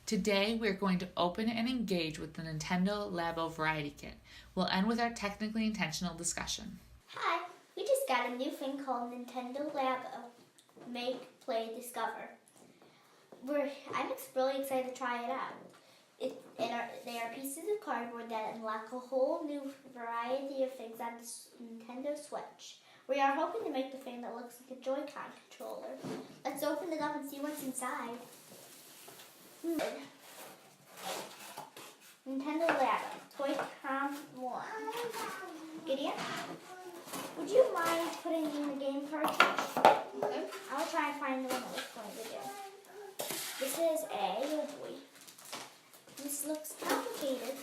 Today we're going to open and engage with the Nintendo Labo Variety Kit. We'll end with our technically intentional discussion. Hi, we just got a new thing called Nintendo Labo Make, Play, Discover. I'm really excited to try it out. They are pieces of cardboard that unlock a whole new variety of things on the Nintendo Switch. We are hoping to make the thing that looks like a Joy-Con controller. Let's open it up and see what's inside. Nintendo Labo Toy-Con 1. Gideon, would you mind putting in the game cartridge? Okay. I'll try and find the one that was going to do. This is oh boy. This looks complicated.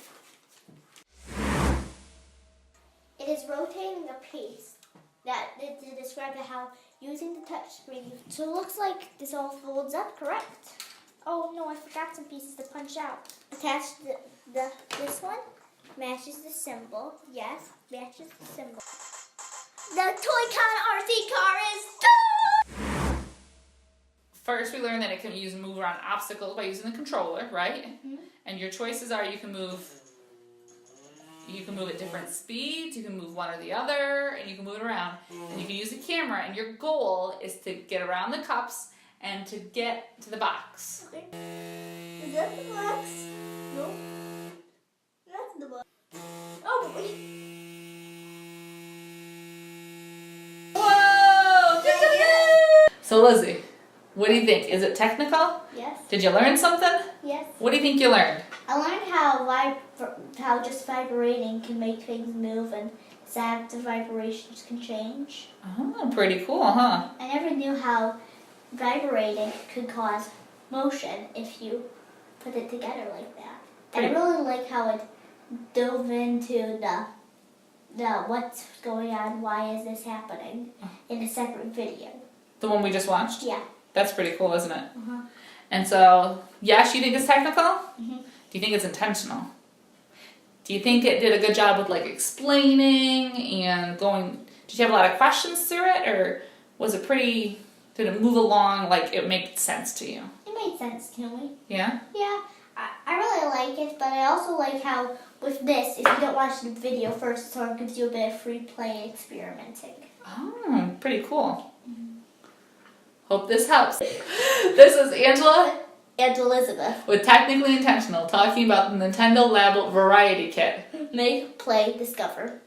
It is rotating a piece to describe how using the touch screen. So it looks like this all folds up, correct? Oh no, I forgot some pieces to punch out. Attach this one, matches the symbol. Yes, matches the symbol. The Toy-Con RC car is done! First, we learned that it can move around obstacles by using the controller, right? Mm-hmm. And your choices are you can move at different speeds, you can move one or the other, and you can move it around. And you can use the camera, and your goal is to get around the cups and to get to the box. Okay. Is that the box? No. That's the box. Oh boy. Whoa! So Lizzie, what do you think? Is it technical? Yes. Did you learn something? Yes. What do you think you learned? I learned how just vibrating can make things move and that the vibrations can change. Oh, pretty cool, huh? I never knew how vibrating could cause motion if you put it together like that. And I really like how it dove into the what's going on, why is this happening in a separate video. The one we just watched? Yeah. That's pretty cool, isn't it? Uh-huh. And so, yes, you think it's technical? Mm-hmm. Do you think it's intentional? Do you think it did a good job with like explaining and going? Did you have a lot of questions through it, or was it pretty? Did it move along like it made sense to you? It made sense to me. Yeah. Yeah, I really like it, but I also like how with this, if you don't watch the video first, it sort of gives you a bit of free play experimenting. Oh, pretty cool. Mm-hmm. Hope this helps. This is Angela And Elizabeth. with Technically Intentional talking about the Nintendo Labo Variety Kit. Make, play, discover.